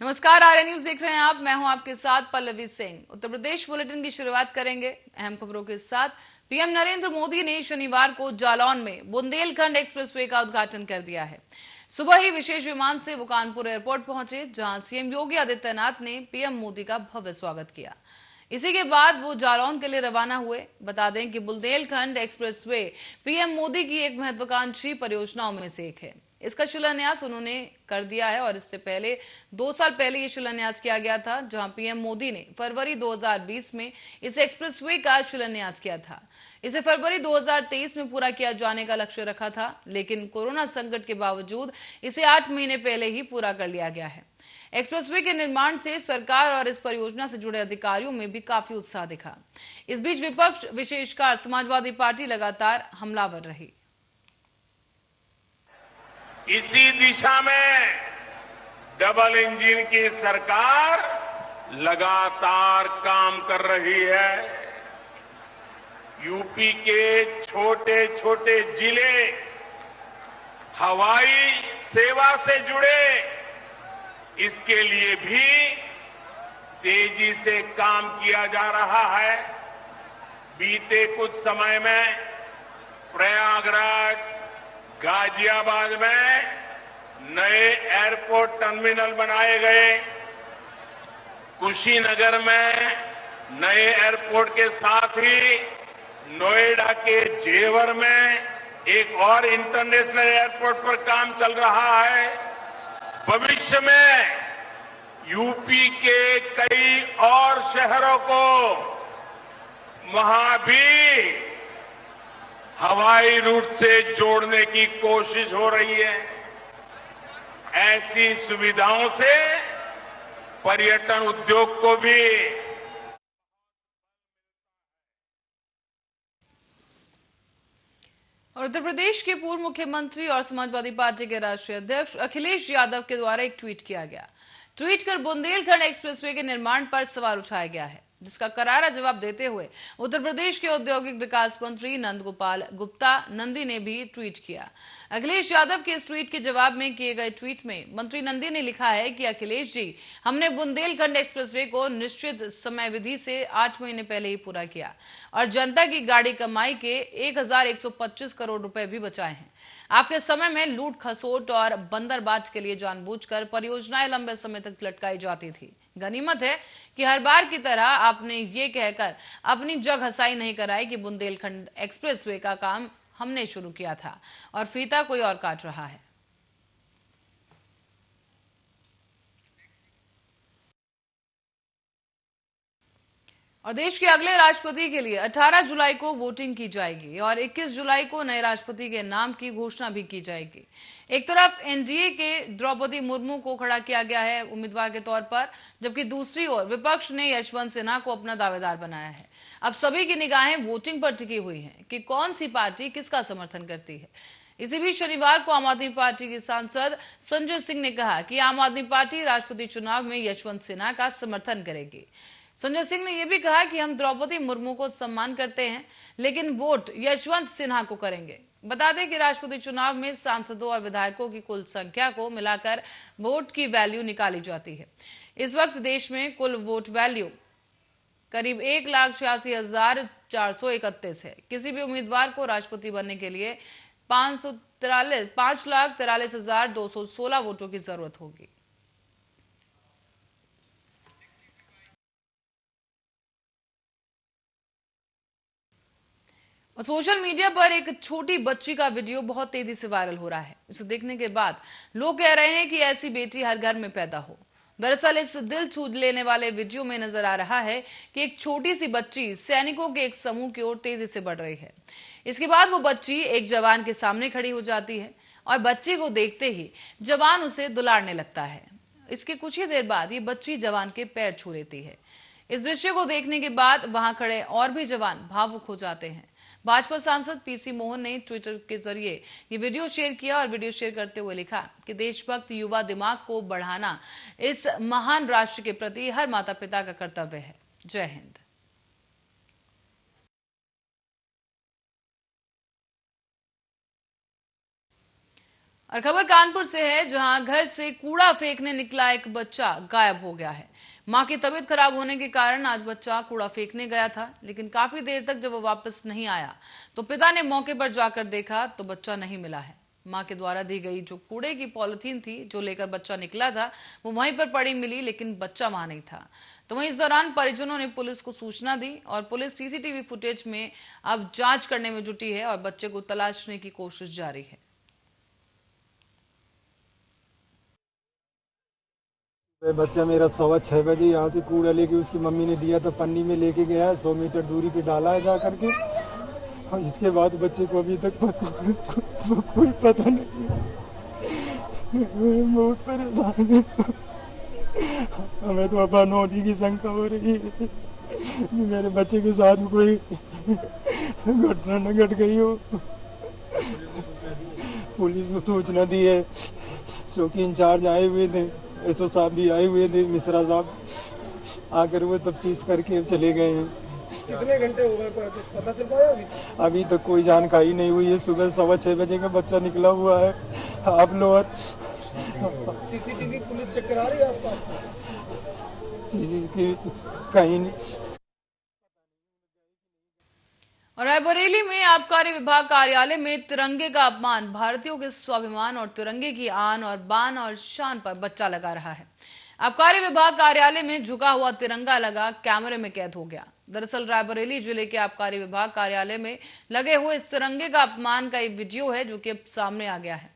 नमस्कार, आर्य न्यूज देख रहे हैं आप। मैं हूं आपके साथ पल्लवी सिंह। उत्तर प्रदेश बुलेटिन की शुरुआत करेंगे अहम खबरों के साथ। पीएम नरेंद्र मोदी ने शनिवार को जालौन में बुंदेलखंड एक्सप्रेसवे का उद्घाटन कर दिया है। सुबह ही विशेष विमान से वो कानपुर एयरपोर्ट पहुंचे, जहां सीएम योगी आदित्यनाथ ने पीएम मोदी का भव्य स्वागत किया। इसी के बाद वो जालौन के लिए रवाना हुए। बता दें कि बुंदेलखंड एक्सप्रेसवे पीएम मोदी की एक महत्वाकांक्षी परियोजनाओं में से एक है। इसका शिलान्यास उन्होंने कर दिया है और इससे पहले 2 साल पहले ये शिलान्यास किया गया था, जहां पीएम मोदी ने फरवरी 2020 में इस एक्सप्रेसवे का शिलान्यास किया था। इसे फरवरी 2023 में पूरा किया जाने का लक्ष्य रखा था, लेकिन कोरोना संकट के बावजूद इसे 8 महीने पहले ही पूरा कर लिया गया है। एक्सप्रेसवे के निर्माण से सरकार और इस परियोजना से जुड़े अधिकारियों में भी काफी उत्साह दिखा। इस बीच विपक्ष, विशेषकर समाजवादी पार्टी, लगातार हमलावर रही। इसी दिशा में डबल इंजन की सरकार लगातार काम कर रही है। यूपी के छोटे छोटे जिले हवाई सेवा से जुड़े, इसके लिए भी तेजी से काम किया जा रहा है। बीते कुछ समय में प्रयागराज, गाजियाबाद में नए एयरपोर्ट टर्मिनल बनाए गए। कुशीनगर में नए एयरपोर्ट के साथ ही नोएडा के जेवर में एक और इंटरनेशनल एयरपोर्ट पर काम चल रहा है। भविष्य में यूपी के कई और शहरों को वहां भी हवाई रूट से जोड़ने की कोशिश हो रही है। ऐसी सुविधाओं से पर्यटन उद्योग को भी और उत्तर प्रदेश के पूर्व मुख्यमंत्री और समाजवादी पार्टी के राष्ट्रीय अध्यक्ष अखिलेश यादव के द्वारा एक ट्वीट किया गया। ट्वीट कर बुंदेलखंड एक्सप्रेसवे के निर्माण पर सवाल उठाया गया है, जिसका करारा जवाब देते हुए उत्तर प्रदेश के औद्योगिक विकास मंत्री नंद गोपाल गुप्ता नंदी ने भी ट्वीट किया। अखिलेश यादव के इस ट्वीट के जवाब में किए गए ट्वीट में मंत्री नंदी ने लिखा है कि अखिलेश जी, हमने बुंदेलखंड एक्सप्रेसवे को निश्चित समय विधि से 8 महीने पहले ही पूरा किया और जनता की गाड़ी कमाई के 1125 करोड़ रुपए भी बचाए हैं। आपके समय में लूट खसोट और बंदरबाज के लिए जानबूझकर परियोजनाएं लंबे समय तक लटकाई जाती थी। गनीमत है कि हर बार की तरह आपने ये कहकर अपनी जग हसाई नहीं कराई कि बुंदेलखंड एक्सप्रेसवे का काम हमने शुरू किया था और फीता कोई और काट रहा है। और देश के अगले राष्ट्रपति के लिए 18 जुलाई को वोटिंग की जाएगी और 21 जुलाई को नए राष्ट्रपति के नाम की घोषणा भी की जाएगी। एक तरफ एनडीए के द्रौपदी मुर्मू को खड़ा किया गया है उम्मीदवार के तौर पर, जबकि दूसरी ओर विपक्ष ने यशवंत सिन्हा को अपना दावेदार बनाया है। अब सभी की निगाहें वोटिंग पर टिकी हुई हैं कि कौन सी पार्टी किसका समर्थन करती है। इसी बीच शनिवार को आम आदमी पार्टी के सांसद संजय सिंह ने कहा कि आम आदमी पार्टी राष्ट्रपति चुनाव में यशवंत सिन्हा का समर्थन करेगी। संजय सिंह ने यह भी कहा कि हम द्रौपदी मुर्मू को सम्मान करते हैं, लेकिन वोट यशवंत सिन्हा को करेंगे। बता दें कि राष्ट्रपति चुनाव में सांसदों और विधायकों की कुल संख्या को मिलाकर वोट की वैल्यू निकाली जाती है। इस वक्त देश में कुल वोट वैल्यू करीब 1,86,431 है। किसी भी उम्मीदवार को राष्ट्रपति बनने के लिए 5,43,216 वोटों की जरूरत होगी। और सोशल मीडिया पर एक छोटी बच्ची का वीडियो बहुत तेजी से वायरल हो रहा है। इसे देखने के बाद लोग कह रहे हैं कि ऐसी बेटी हर घर में पैदा हो। दरअसल इस दिल छू लेने वाले वीडियो में नजर आ रहा है कि एक छोटी सी बच्ची सैनिकों के एक समूह की ओर तेजी से बढ़ रही है। इसके बाद वो बच्ची एक जवान के सामने खड़ी हो जाती है और बच्ची को देखते ही जवान उसे दुलारने लगता है। इसके कुछ ही देर बाद ये बच्ची जवान के पैर छू लेती है। इस दृश्य को देखने के बाद वहां खड़े और भी जवान भावुक हो जाते हैं। भाजपा सांसद पीसी मोहन ने ट्विटर के जरिए ये वीडियो शेयर किया और वीडियो शेयर करते हुए लिखा कि देशभक्त युवा दिमाग को बढ़ाना इस महान राष्ट्र के प्रति हर माता पिता का कर्तव्य है। जय हिंद। और खबर कानपुर से है, जहां घर से कूड़ा फेंकने निकला एक बच्चा गायब हो गया है। मां की तबीयत खराब होने के कारण आज बच्चा कूड़ा फेंकने गया था, लेकिन काफी देर तक जब वो वापस नहीं आया तो पिता ने मौके पर जाकर देखा तो बच्चा नहीं मिला है। मां के द्वारा दी गई जो कूड़े की पॉलिथीन थी जो लेकर बच्चा निकला था, वो वहीं पर पड़ी मिली, लेकिन बच्चा वहां नहीं था। तो वहीं इस दौरान परिजनों ने पुलिस को सूचना दी और पुलिस सीसीटीवी फुटेज में अब जांच करने में जुटी है और बच्चे को तलाशने की कोशिश जारी है। बच्चा मेरा 6:15 बजे यहाँ से कूड़ा लेके उसकी मम्मी ने दिया तो पन्नी में लेके गया है, 100 मीटर दूरी पे डाला है जा करके। और इसके बाद बच्चे को अभी तक कोई पता नहीं। बहुत परेशान है, हमें तो अब अनहोनी की शंका हो रही है मेरे बच्चे के साथ कोई घटना न घट गई हो। पुलिस को सूचना दी है, चौकी इंचार्ज आए हुए थे, एसओ साहब भी आए हुए थे, मिश्रा साहब आकर वो सब चीज करके चले गए हैं। कितने घंटे हो गए, कुछ पता चल पाया अभी तक कोई जानकारी नहीं हुई है। सुबह 6:15 बजे का बच्चा निकला हुआ है। आप लोग सीसीटीवी पुलिस चेक करा रही है आसपास? सीसीटीवी कहीं नहीं। और रायबरेली में आबकारी विभाग कार्यालय में तिरंगे का अपमान, भारतीयों के स्वाभिमान और तिरंगे की आन और बान और शान पर बच्चा लगा रहा है। आबकारी विभाग कार्यालय में झुका हुआ तिरंगा लगा कैमरे में कैद हो गया। दरअसल रायबरेली जिले के आबकारी विभाग कार्यालय में लगे हुए इस तिरंगे का अपमान का एक वीडियो है जो कि अब सामने आ गया है।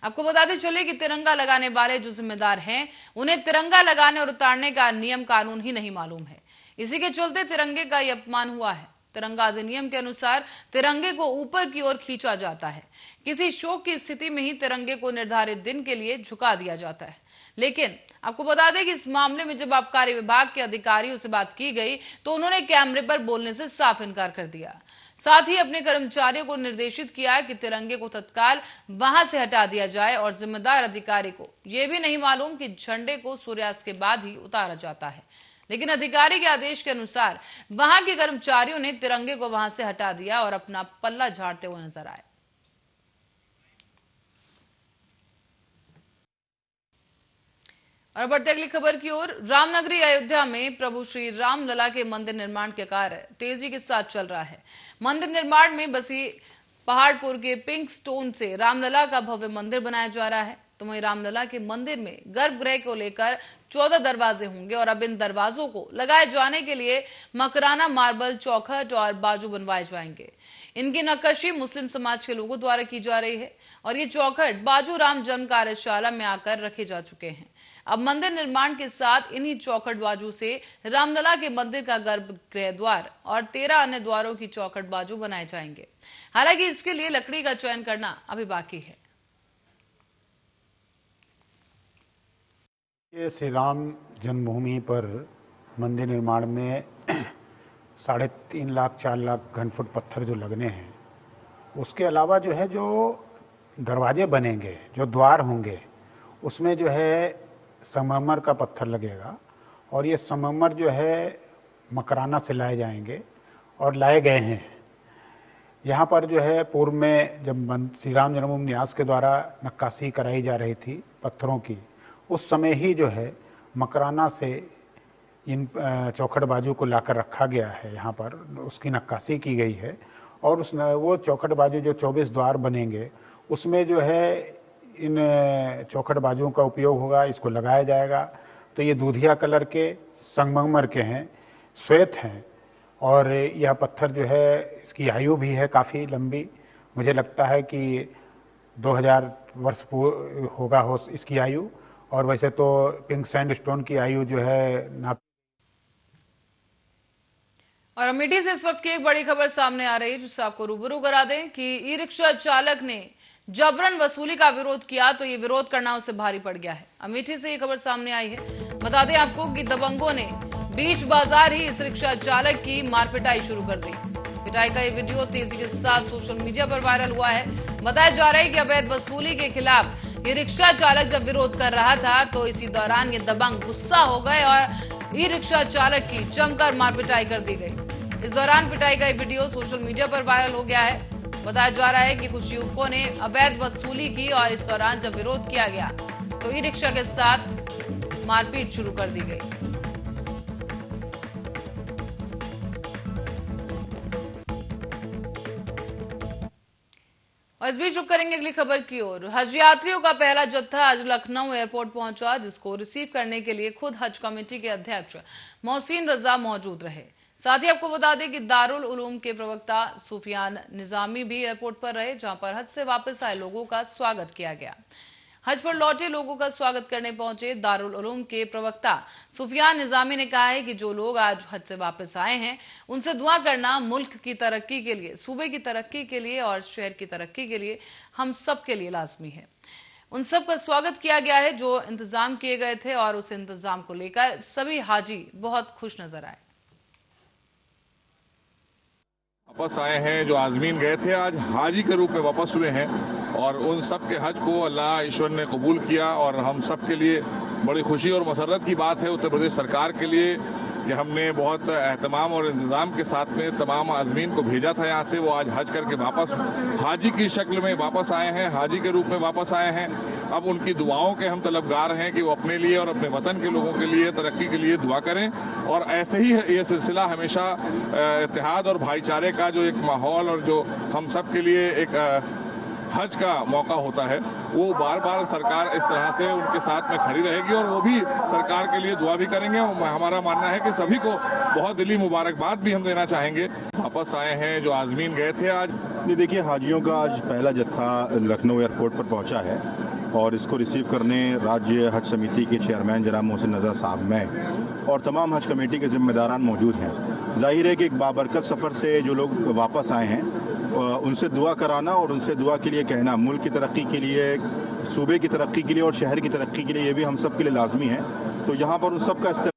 आपको बताते चले कि तिरंगा लगाने वाले जो जिम्मेदार हैं, उन्हें तिरंगा लगाने और उतारने का नियम कानून ही नहीं मालूम है। इसी के चलते तिरंगे का यह अपमान हुआ है। तिरंगा अधिनियम के अनुसार तिरंगे को ऊपर की ओर खींचा जाता है। किसी शोक की स्थिति में ही तिरंगे को निर्धारित दिन के लिए झुका दिया जाता है। लेकिन आपको बता दें कि इस मामले में जब आबकारी विभाग के अधिकारियों से बात की गई तो उन्होंने कैमरे पर बोलने से साफ इनकार कर दिया। साथ ही अपने कर्मचारियों को निर्देशित किया कि तिरंगे को तत्काल वहां से हटा दिया जाए और जिम्मेदार अधिकारी को यह भी नहीं मालूम कि झंडे को सूर्यास्त के बाद ही उतारा जाता है। लेकिन अधिकारी के आदेश के अनुसार वहां के कर्मचारियों ने तिरंगे को वहां से हटा दिया और अपना पल्ला झाड़ते हुए नजर आए। और बढ़ते अगली खबर की ओर, रामनगरी अयोध्या में प्रभु श्री राम लला के मंदिर निर्माण के कार्य तेजी के साथ चल रहा है। मंदिर निर्माण में बसी पहाड़पुर के पिंक स्टोन से रामलला का भव्य मंदिर बनाया जा रहा है। तो वहीं रामलला के मंदिर में गर्भगृह को लेकर 14 दरवाजे होंगे और अब इन दरवाजों को लगाए जाने के लिए मकराना मार्बल, चौखट और बाजू बनवाए जाएंगे। इनकी नक्काशी मुस्लिम समाज के लोगों द्वारा की जा रही है और ये चौखट बाजू राम जन्म कार्यशाला में आकर रखे जा चुके हैं। अब मंदिर निर्माण के साथ इन्हीं चौखट बाजू से रामलला के मंदिर का गर्भगृह द्वार और 13 अन्य द्वारों की चौखट बाजू बनाए जाएंगे। हालांकि इसके लिए लकड़ी का चयन करना अभी बाकी है। ये श्री राम जन्मभूमि पर मंदिर निर्माण में 3.5 लाख 4 लाख घन फुट पत्थर जो लगने हैं, उसके अलावा जो है जो दरवाजे बनेंगे, जो द्वार होंगे, उसमें जो है संगमरमर का पत्थर लगेगा और ये संगमरमर जो है मकराना से लाए जाएंगे और लाए गए हैं। यहाँ पर जो है पूर्व में जब श्री राम जन्मभूमि न्यास के द्वारा नक्काशी कराई जा रही थी पत्थरों की, उस समय ही जो है मकराना से इन चौखट बाजू को लाकर रखा गया है। यहाँ पर उसकी नक्काशी की गई है और वो चौखट बाजू जो 24 द्वार बनेंगे उसमें जो है इन चौखट बाजुओं का उपयोग होगा, इसको लगाया जाएगा। तो ये दूधिया कलर के संगमरमर के हैं, श्वेत हैं और यह पत्थर जो है इसकी आयु भी है काफ़ी लंबी। मुझे लगता है कि 2000 वर्ष होगा हो इसकी आयु। और वैसे तो पिंक सैंडस्टोन की आयु जो है ना। और अमेठी से इस वक्त की एक बड़ी खबर सामने आ रही है जिससे आपको रूबरू करा दें कि ई रिक्शा चालक ने जबरन वसूली का विरोध किया तो ये विरोध करना उसे भारी पड़ गया है। अमेठी से ये खबर सामने आई है। बता दें आपको कि दबंगों ने बीच बाजार ही इस रिक्शा चालक की मारपिटाई शुरू कर दी। पिटाई का ये वीडियो तेजी के साथ सोशल मीडिया पर वायरल हुआ है। बताया जा रहा है कि अवैध वसूली के खिलाफ ये रिक्शा चालक जब विरोध कर रहा था तो इसी दौरान ये दबंग गुस्सा हो गए और ई रिक्शा चालक की जमकर मारपिटाई कर दी गई। इस दौरान पिटाई का ये वीडियो सोशल मीडिया पर वायरल हो गया है। बताया जा रहा है कि कुछ युवकों ने अवैध वसूली की और इस दौरान जब विरोध किया गया तो ई रिक्शा के साथ मारपीट शुरू कर दी गई। और इस बीच रुक करेंगे अगली खबर की ओर। हज यात्रियों का पहला जत्था आज लखनऊ एयरपोर्ट पहुंचा, जिसको रिसीव करने के लिए खुद हज कमेटी के अध्यक्ष मोहसिन रजा मौजूद रहे। साथ ही आपको बता दें कि दारुल उलूम के प्रवक्ता सुफियान निजामी भी एयरपोर्ट पर रहे, जहां पर हज से वापस आए लोगों का स्वागत किया गया। हज पर लौटे लोगों का स्वागत करने पहुंचे दारुल उलूम के प्रवक्ता सुफियान निजामी ने कहा है कि जो लोग आज हज से वापस आए हैं उनसे दुआ करना मुल्क की तरक्की के लिए, सूबे की तरक्की के लिए और शहर की तरक्की के लिए हम सब के लिए लाजमी है। उन सब का स्वागत किया गया है जो इंतजाम किए गए थे और उस इंतजाम को लेकर सभी हाजी बहुत खुश नजर आए। वापस आए हैं, जो आजमीन गए थे आज हाजी के रूप में वापस हुए हैं और उन सब के हज को अल्लाह ईश्वर ने कबूल किया और हम सब के लिए बड़ी खुशी और मसरत की बात है उत्तर प्रदेश सरकार के लिए कि हमने बहुत एहतमाम और इंतज़ाम के साथ में तमाम आज़मीन को भेजा था यहाँ से। वो आज हज करके वापस हाजी की शक्ल में वापस आए हैं, हाजी के रूप में वापस आए हैं। अब उनकी दुआओं के हम तलबगार हैं कि वो अपने लिए और अपने वतन के लोगों के लिए तरक्की के लिए दुआ करें और ऐसे ही ये सिलसिला हमेशा इत्तेहाद और भाईचारे का जो एक माहौल और जो हम सब के लिए एक हज का मौका होता है, वो बार बार सरकार इस तरह से उनके साथ में खड़ी रहेगी और वो भी सरकार के लिए दुआ भी करेंगे। हमारा मानना है कि सभी को बहुत दिली मुबारकबाद भी हम देना चाहेंगे। वापस आए हैं जो आज़मीन गए थे आज। नहीं, देखिए हाजियों का आज पहला जत्था लखनऊ एयरपोर्ट पर पहुंचा है और इसको रिसीव करने राज्य हज समिति के चेयरमैन जनाब मोहसिन रजा साहब, मैं और तमाम हज कमेटी के जिम्मेदारान मौजूद हैं। जाहिर है कि एक बाबरकत सफ़र से जो लोग वापस आए हैं उनसे दुआ कराना और उनसे दुआ के लिए कहना मुल्क की तरक्की के लिए, सूबे की तरक्की के लिए और शहर की तरक्की के लिए, ये भी हम सब के लिए लाजमी है। तो यहाँ पर उन सब का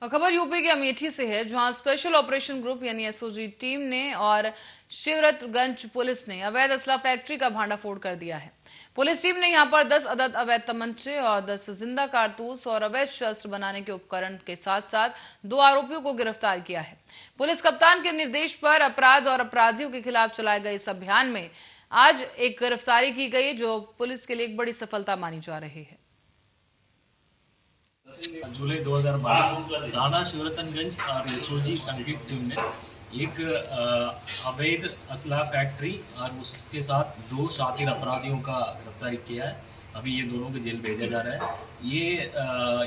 और खबर यूपी के अमेठी से है, जहां स्पेशल ऑपरेशन ग्रुप यानी एसओजी टीम ने और शिवरतगंज पुलिस ने अवैध असला फैक्ट्री का भांडाफोड़ कर दिया है। पुलिस टीम ने यहां पर 10 अदद अवैध तमंचे और 10 जिंदा कारतूस और अवैध शस्त्र बनाने के उपकरण के साथ साथ 2 आरोपियों को गिरफ्तार किया है। पुलिस कप्तान के निर्देश पर अपराध और अपराधियों के खिलाफ चलाए गए इस अभियान में आज एक गिरफ्तारी की गई, जो पुलिस के लिए एक बड़ी सफलता मानी जा रही है। जुलाई 2022 थाना शिवरतनगंज और एसओजी संयुक्त टीम ने एक अवैध असला फैक्ट्री और उसके साथ 2 शातिर अपराधियों का गिरफ्तारी किया है। अभी ये दोनों को जेल भेजा जा रहा है। ये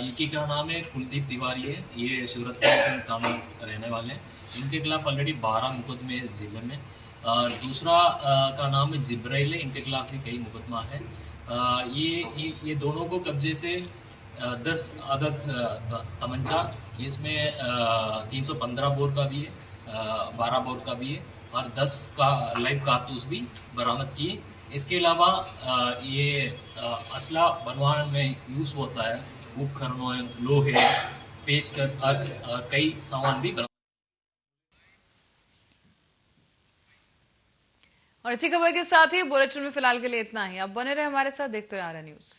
एक ही का नाम है कुलदीप तिवारी है, ये शिवरतनगंज थाना रहने वाले हैं। इनके खिलाफ ऑलरेडी 12 मुकदमे इस जिले में। दूसरा का नाम है जिब्राइल है, इनके खिलाफ भी कई मुकदमा है। ये दोनों को कब्जे से 10 अदद तमंचा, इसमें 315 बोर का भी है, 12 बोर का भी है और 10 का लाइव कारतूस भी बरामद किए। इसके अलावा ये असला बनवाने में यूज होता है उपकरणों, लोहे, पेचकस और कई सामान भी बरामद। और इसी खबर के साथ ही बुलेटिन में फिलहाल के लिए इतना ही। अब बने रहे हमारे साथ, देखते रहे आरएन न्यूज।